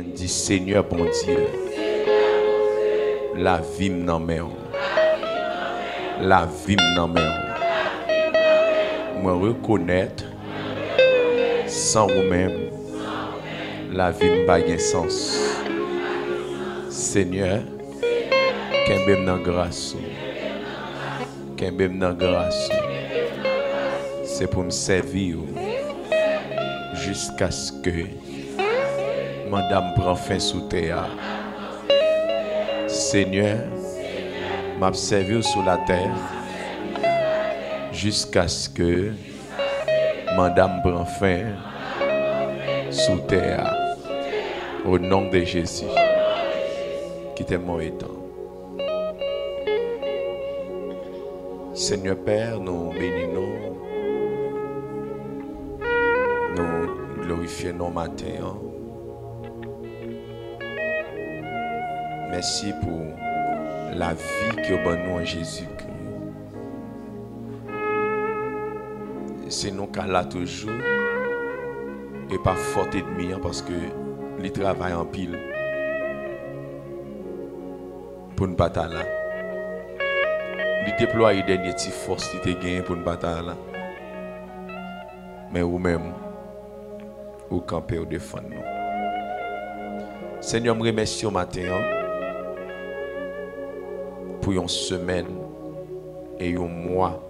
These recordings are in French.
On dit Seigneur bon Dieu, la vie m'en met. La vie m'en met. Moi reconnaître sans vous-même, la vie n'a pas de sens. Seigneur, qu'un bébé n'a grâce. Qu'un bébé n'a grâce. C'est pour me servir jusqu'à ce que madame prend fin sous terre. Seigneur, m'a servi sur la terre jusqu'à ce que madame prend fin sous terre. Au nom de Jésus, qui t'aime mon étant. Seigneur Père, nous bénissons, nous glorifions nos matins. Merci pour la vie que nous avons en Jésus-Christ. C'est nous qui là toujours et pas fort ennemi parce que les travail en pile pour ne pas être là. Il déploie les dernières petites forces qui te gagnent pour ne pas être là. Mais vous-même, vous campez au défendre nous. Seigneur, je remercie au matin pour une semaine et un mois.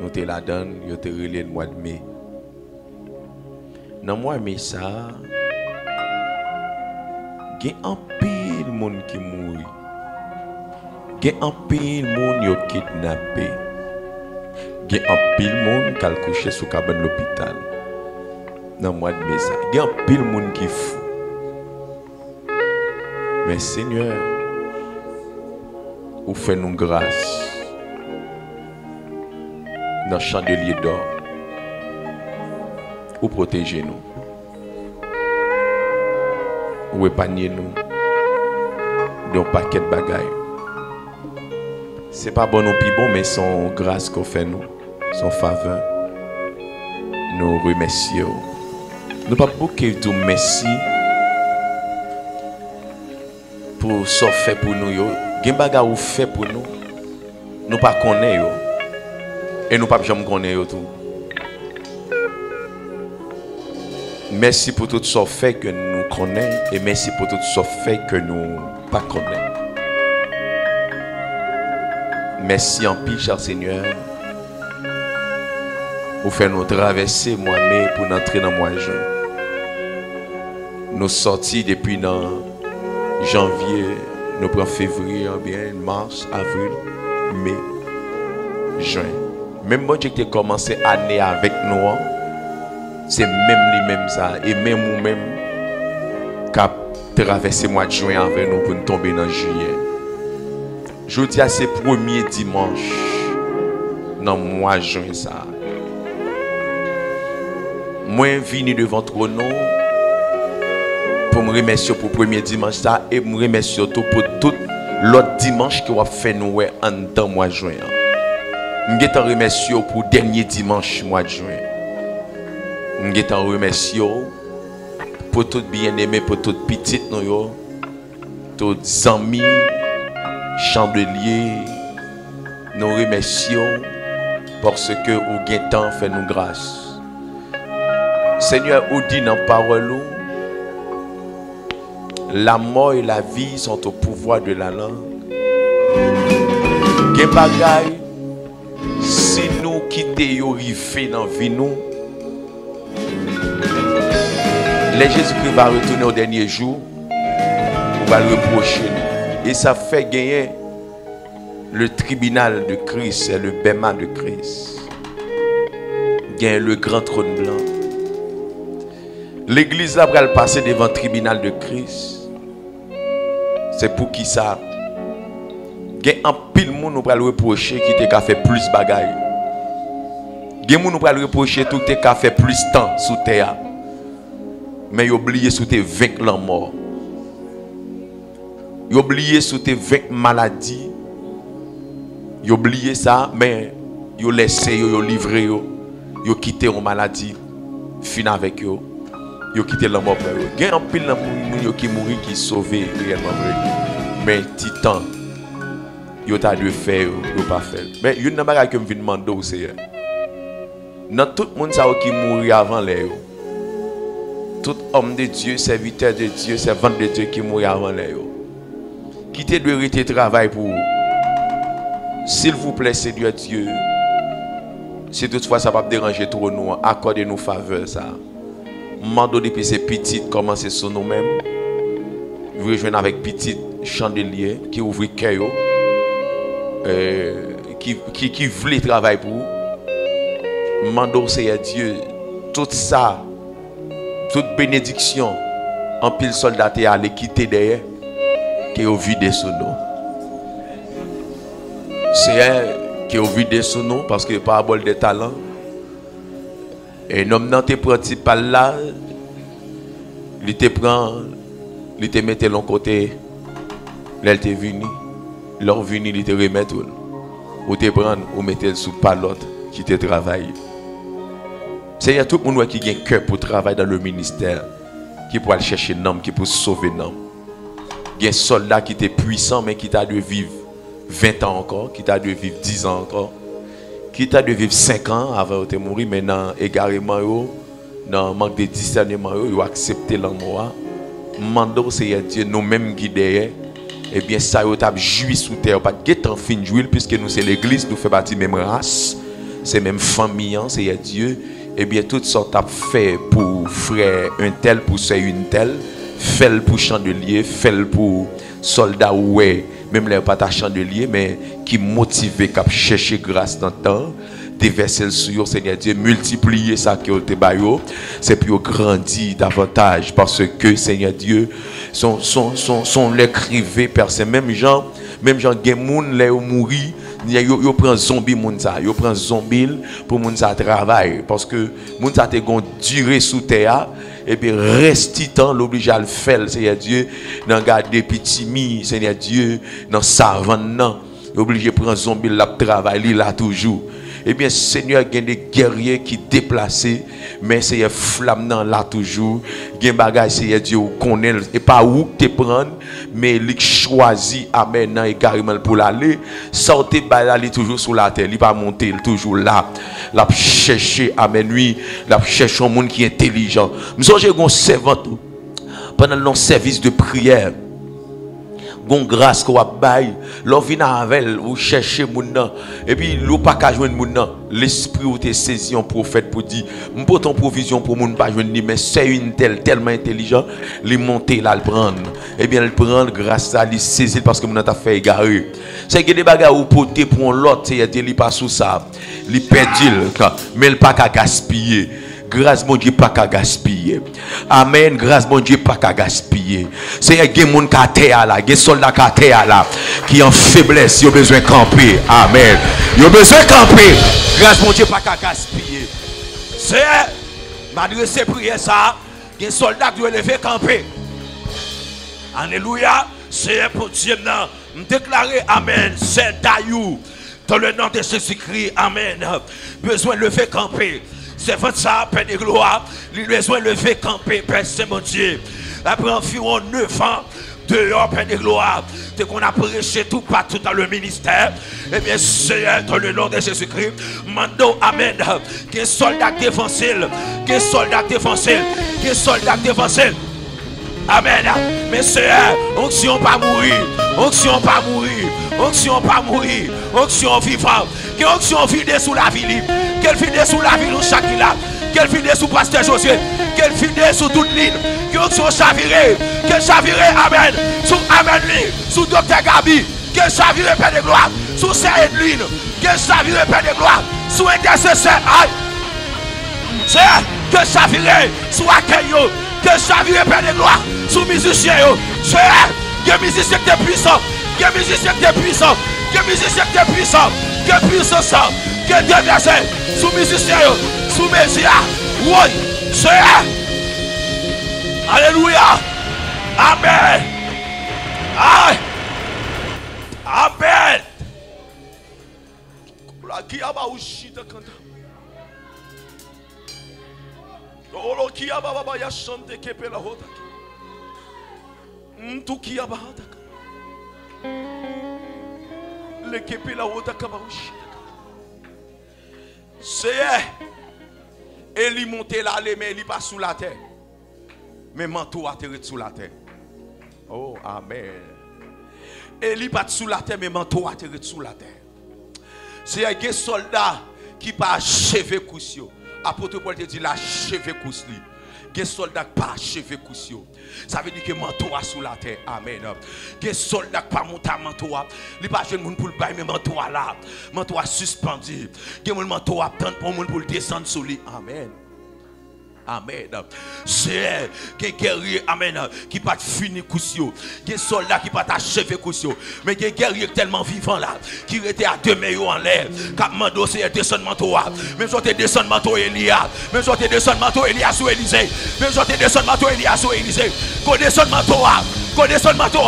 Nous te la donne, nous te relais le mois de mai. Dans le mois de mai, ça, il y a un pile de monde qui mourent. Il y a un pile de monde qui kidnappé. Il y a un pile de monde qui a couché sous cabane de l'hôpital. Dans le mois de mai, il y a un pile de monde qui est fou. Mais Seigneur, vous faites nous grâce dans le chandelier d'or. Vous protégez nous. Vous épargnez nous d'un paquet de bagailles. Ce n'est pas bon ou plus bon, mais son grâce qu'on fait nous, son faveur. Nous remercions. Nous ne pouvons pas dire merci pour ce fait pour nous. Il y a des bagailles ou fait pour nous. Nous ne connaissons pas. Et nous ne pouvons pas connaître tout. Merci pour tout ce fait que nous connaissons et merci pour tout ce fait que nous ne connaissons pas. Merci en pile, cher Seigneur. Vous faites nous traverser mois-mai pour entrer dans le mois de juin. Nous sortis depuis janvier, nous prenons février, bien, mars, avril, mai, juin. Même moi qui ai commencé l'année avec nous, c'est même les mêmes ça. Et même nous-mêmes, qui avons traversé le mois de juin avec nous pour nous tomber dans juillet. Je dis à ces premiers dimanches, dans le mois de juin, ça. Moi, je suis venu devant ton nom pour me remercier pour le premier dimanche ça et me remercier surtout pour tout l'autre dimanche que vous avez fait nous en dans le mois de juin. Je te remercie pour le dernier dimanche du mois de juin. Je te remercie pour tout bien-aimé, pour tout petit, tous amis, chandeliers. Nous remercions parce que vous avez temps fait nous grâce. Seigneur, vous dit dans la parole, la mort et la vie sont au pouvoir de la langue. Gen bagay, si nous quittons rivé dans la vie, nous, le Jésus-Christ va retourner au dernier jour, on va le reprocher. Et ça fait gagner le tribunal de Christ et le bêma de Christ. Gagner le grand trône blanc. L'église là va passer devant le tribunal de Christ. C'est pour qui ça? Il y a un pile de monde qui va le reprocher qui t'a fait plus de bagailles. Il y a des gens qui va le reprocher tout qui a fait plus de temps sous terre. Mais il a oublié sous tes 20 ans morts. Il a oublié sous tes 20 maladies. Il a oublié ça, mais il a laissé, il a livré, il a quitté une maladie, fin avec eux. Yo quitté la mort. Il y a un pile qui mourit qui sauvé réellement vrai. Mais titan, yo t'a dû faire, yo pas faire. Mais il y a une chose que je viens demander aussi. Dans tout le monde qui mourit avant les tout homme de Dieu, serviteur de Dieu, servant de Dieu qui mourit avant les qui te doit arrêter travail pour vous. S'il vous plaît, Seigneur Dieu, si toutefois ça va pas déranger trop nous, accordez-nous faveur ça. Mando depuis ces petites commencer sur nous-mêmes. Vous rejoignez avec petit chandelier qui ouvre cœur, qui voulait travailler pour vous. Mando Seigneur Dieu, tout ça, toute bénédiction, en pile soldat et aller quitter derrière, qui est au vide sous nous. C'est qui est au vide sous nous parce que par bol de talent. Et l'homme dans tes principal là, il te prend, il te met de l'autre côté, il te venu, l'homme venu, il te remet tout. Ou te prend, ou mettez sous palote qui te travaille. C'est tout le monde qui a un cœur pour travailler dans le ministère, qui peut aller chercher un homme, qui peut sauver un homme. Il y a un soldat qui est puissant, mais qui t'a de vivre 20 ans encore, qui t'a de vivre 10 ans encore, qui t'a de vivre 5 ans avant de mourir, mais dans égarément, dans manque de discernement, il a accepté l'amour. Mando, c'est Dieu, nous-mêmes qui derrière, et bien ça, il a joui sous terre, pas de temps fin de jouer, puisque nous, c'est l'église, nous faisons partie de la même race, c'est même famille, c'est Dieu. Et bien, toutes sortes à fait pour frère un tel, pour sœur une telle, fait pour chandelier, fait pour soldat, ouais, même les pas ta chandelier, mais qui motive, qui chercher grâce dans le temps, déverser le sur Seigneur Dieu, multiplier ça qui est baillot, c'est pour grandir davantage, parce que Seigneur Dieu, sont les crivés, personne, même gens, gens, les mourir. Yo prend zombie moun sa, yo prend zombie pour moun sa travail parce que moun sa te gon durée sous terre et puis reste temps l'oblige à le faire Seigneur Dieu dans garder petit mi Seigneur Dieu dans savane nan obligé prendre zombie la travail là toujours. Eh bien, Seigneur, il y a des guerriers qui déplacent, mais c'est un flamme là toujours. Il y a des bagages, Seigneur Dieu, qu'on est, et pas où te prendre, mais il choisit, amen, et carrément pour l'aller. Sortez, aller toujours sur la terre, il va monter, toujours là. Il va chercher, amen, lui, il va chercher un monde qui est intelligent. Nous avons un servant pendant nos services de prière. Gon grâce qu'on a bail, l'on vient avec ou chercher moun nan et puis l'on pas ka joindre moun nan, l'esprit ou te saisi en prophète pour dire m'po ton provision pour moun pas joindre ni mais c'est une tellement intelligent, li monter là le prendre. Et bien le prendre grâce à lui saisir parce que moun t'a fait égarer. C'est que des bagages ou poter pour l'autre, c'est dit li pas sous ça. Li perdu mais il pas ka gaspiller. Grâce mon Dieu pas qu'à gaspiller. Amen. Grâce mon Dieu pas qu'à gaspiller. C'est un gens qui a terre là, des soldats qui a terre là, qui en faiblesse, ils ont besoin de camper. Amen. Ils ont besoin de camper. Grâce mon Dieu pas qu'à gaspiller. C'est m'adresser prière ça, des soldats qui doivent lever camper. Alléluia. C'est pour Dieu maintenant. Me déclarer amen. C'est Dayou. Dans le nom de Jésus-Christ. Amen. Besoin de lever camper. C'est votre ça, Père de gloire. Il a besoin de lever camper, Père c'est mon Dieu. Après environ 9 ans, dehors, Père de gloire, dès qu'on a prêché tout partout dans le ministère, eh bien, Seigneur, dans le nom de Jésus-Christ, mando, amen, que soldat défensif, que soldat défensif, que soldat défensif. Amen. Mais Seigneur, onction pas mourir, onction pas mourir, onction pas mourir, onction vivant, que onction vide sous la vie libre, qu'elle vide sous la vie de Shakila, qu'elle vide sous Pasteur Josué, qu'elle vide sous toute ligne, que onction chaviré, qu'elle chaviré, amen, sous Amen Lee, sous Docteur Gabi, qu'elle chaviré Père de gloire, sous Saint-Edline, qu'elle chaviré Père de gloire, sous intercesseur, Seigneur, que chaviré, sous Akeyo, que chaviré Père de gloire, sous musicien, Seigneur, que musicien qui est puissant, que musicien qui est puissant, que musicien qui est puissant, que puissance, que déversé, sous musicien, sous média, oui, Seigneur, alléluia, amen, amen. Olokia baba ya chante kepe la hota. Mtukia bahata. Le kepe la hota kabaouchi. C'est Eli monte là, mais il pas sous la terre. Mais manteau atterrit sous la terre. Oh, amen. Eli pas sous la terre, mais manteau atterrit sous la terre. C'est un soldat qui pas achevé coussio. Apôtre Paul te dit l'achevé coussio. Des soldats pas achevé coussio. Ça veut dire que manteau a sous la terre. Amen. Des soldats pas monté à manteau. Il pas jeune monde pour le bail mais manteau là. Manteau suspendu. Des manteau attendre pour monde pour le descendre sur lui. Amen. Amen. C'est des guerriers, amen, qui pas fini coussio. Des soldats qui pas achevé coussio. Mais des guerriers tellement vivants là, qui étaient à 2 mètres en l'air. Cap mando c'est descendre manteau. Même si tu descendre manteau Elia. Même si tu descendre manteau Elia sous Élisée. Même si tu descendre manteau Elia sous Élisée. Qu'on descende manteau. Qu'on descende manteau.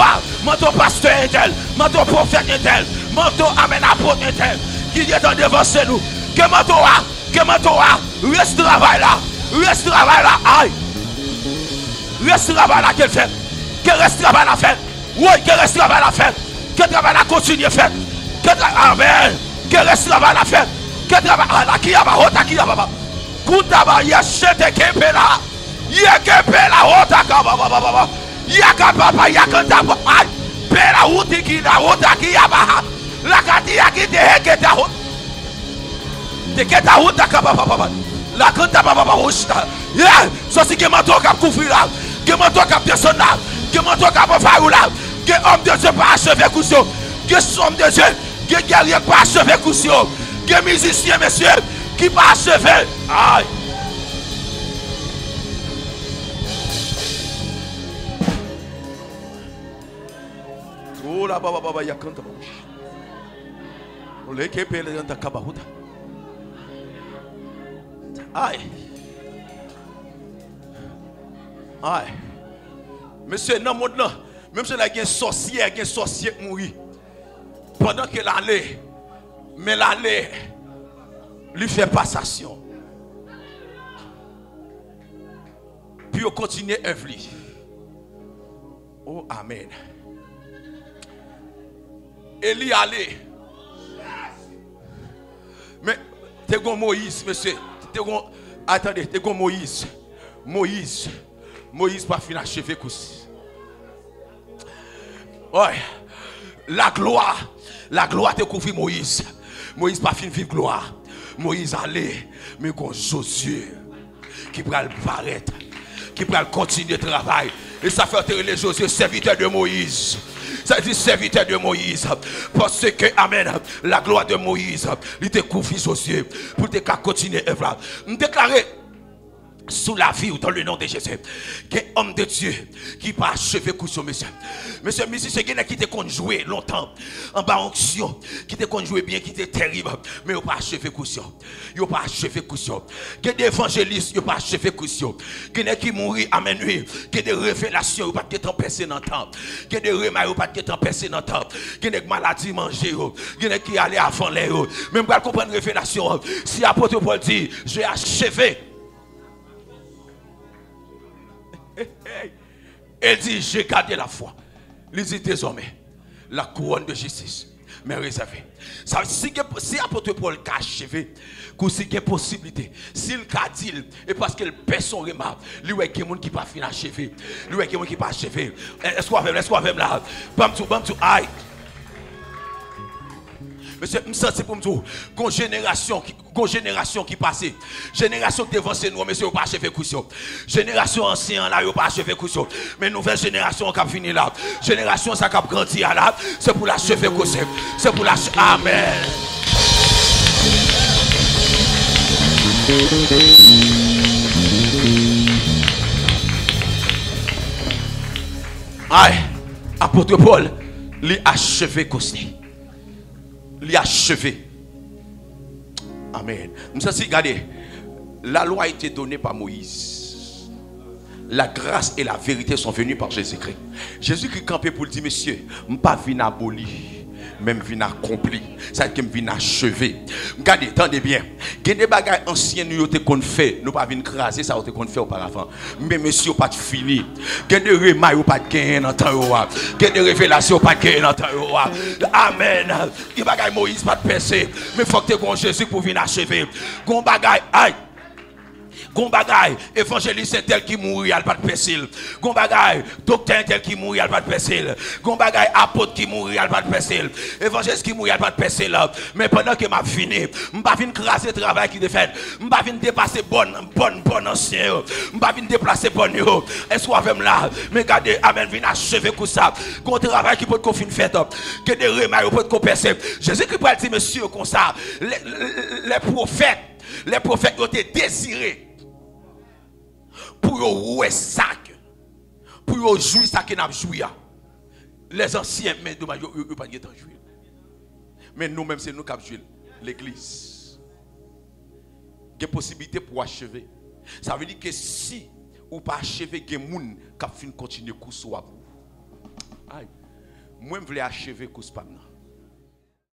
Manteau pasteur intel. Manteau prophète intel. Manteau amen apôtre intel. Qui est en devant c'est nous. Que manteau. Que manteau. Reste travail là. Reste travail là, aïe. Reste travail là qu'elle fait. Que reste travail là fait. Oui, que reste travail là fait. Que travail là continue fait. Que amen. Que reste travail là fait. Que travail là qui a pas hota qui a pas. Kuntaba ya chete kepe là. Ya kepe là hota ka baba. Ya ka papa ya kanta aïe. Pela huti ki na hota ki a ba. La kati ya ki te heketa hota. Te keta hota ka baba. La canta papa rosta. Yeah, ça c'est que manteau cap couvrir là. Que manteau cap descendre là. Que manteau cap faire là. Que homme de Dieu pas achever cousin. Que homme de Dieu, que guerrier pas achever cousin. Que musicien monsieur qui pas achever. Aïe. Oh la baba ya canta papa. On les que pele dans ta kabahuta. Aïe. Aïe. Monsieur, dans le monde, même si il y a un sorcier qui mourit, pendant qu'elle allait, mais l'allait, lui fait passation. Puis on continue à œuvrer. Oh, amen. Élie allait. Mais, t'es comme Moïse, monsieur. Attendez, t'es comme Moïse. Moïse pas fini achever cousi. Ouais. La gloire te couvre Moïse. Moïse pas fini vivre gloire. Moïse allait, mais comme Josué qui va le paraître, qui va continuer le travail. Et ça fait enterrer les Josué, serviteur de Moïse. Ça dit serviteur de Moïse. Parce que, amen, la gloire de Moïse, il te couvre Josué pour te continuer l'œuvre. Nous déclarer sous la vie ou dans le nom de Jésus, qu'un homme de Dieu qui va achever cousin, monsieur. Monsieur, c'est quelqu'un qui te joué longtemps en bas onction, qui te joué bien, qui était terrible, mais il n'a pas achevé cousin. Il n'a pas achevé cousin. Il y a des évangélistes, il n'a pas achevé cousin. Il y a qui mourit, amen, il y a des révélations, il n'a pas été empêché dans le temps. Il y a des remèdes, il n'a pas été empêché dans le temps. Il y a des maladies mangées, il y a qui allaient avant l'air. Même pour comprendre la révélation, si l'apôtre Paul dit, j'ai achevé. Elle dit, j'ai gardé la foi. Il dit désormais, la couronne de justice m'est réservée. Ça, si l'apôtre Paul a achevé, si il y a possibilité, s'il a dit, et parce qu'il paie son remarque, lui, il y a quelqu'un qui n'a pas fini achevé. Lui, il y a quelqu'un qui n'a pas achevé. Est-ce qu'on va là? Bam tout, aïe. Monsieur, je sens pour me dire, une génération qui passe, génération qui devance nous, monsieur, vous pas achevé cousin. Génération ancienne là, vous pas achevé cousin. Mais nouvelle génération qui a fini là, génération ça qui a grandi là, c'est pour l'achever cousin. C'est pour l'achever. Amen. Aïe, apôtre Paul, lui achevé cousin. Il a achevé. Amen. Nous savons, regardez, la loi a été donnée par Moïse. La grâce et la vérité sont venues par Jésus-Christ. Jésus-Christ campait pour dire, monsieur, je ne suis pas venu abolir même vient accompli. Ça qui me vient achever. Regardez, attendez bien. Il y a des bagages anciens nous qu'on fait, nous pas venir craser ça qu'on fait auparavant. Mais monsieur pas fini. Il y a des remailles pas gagner dans temps. Il y a des révélations pas gagner dans temps. Amen. Il y a des bagages Moïse pas percer, mais faut que tu aies Jésus pour venir achever. Gon bagaille aïe. Gon bagay, évangéliste tel qui mourit, il pas de persil. Gon bagay, docteur tel qui mourit, il pas de persil. Gon bagay, apôtre qui mourit, il pas de persil. Évangéliste qui mourit, il pas de persil. Mais pendant que m'a fini, m'pa vinn craser travail qui est fait. M'pa vinn dépasser bonne ancien. M'pa vinn déplacer bonne yo. Est-ce qu'on avec là? Mais regardez, amen, vinn achever comme ça. Gon travail qui peut qu'on fin fait. Que des remèdes peut qu'on percer. Jésus-Christ peut dire monsieur comme ça. Les prophètes ont été désirés. Pour jouer sac, pour jouer ça qui n'a joué. Les anciens, mais dommage, ils n'ont pas joué. Mais nous-mêmes, c'est nous qui avons joué l'église. Il y a une possibilité pour achever. Ça veut dire que si ou pas achever, il y a des gens qui continuer à courir. Moi, je voulais achever le cours.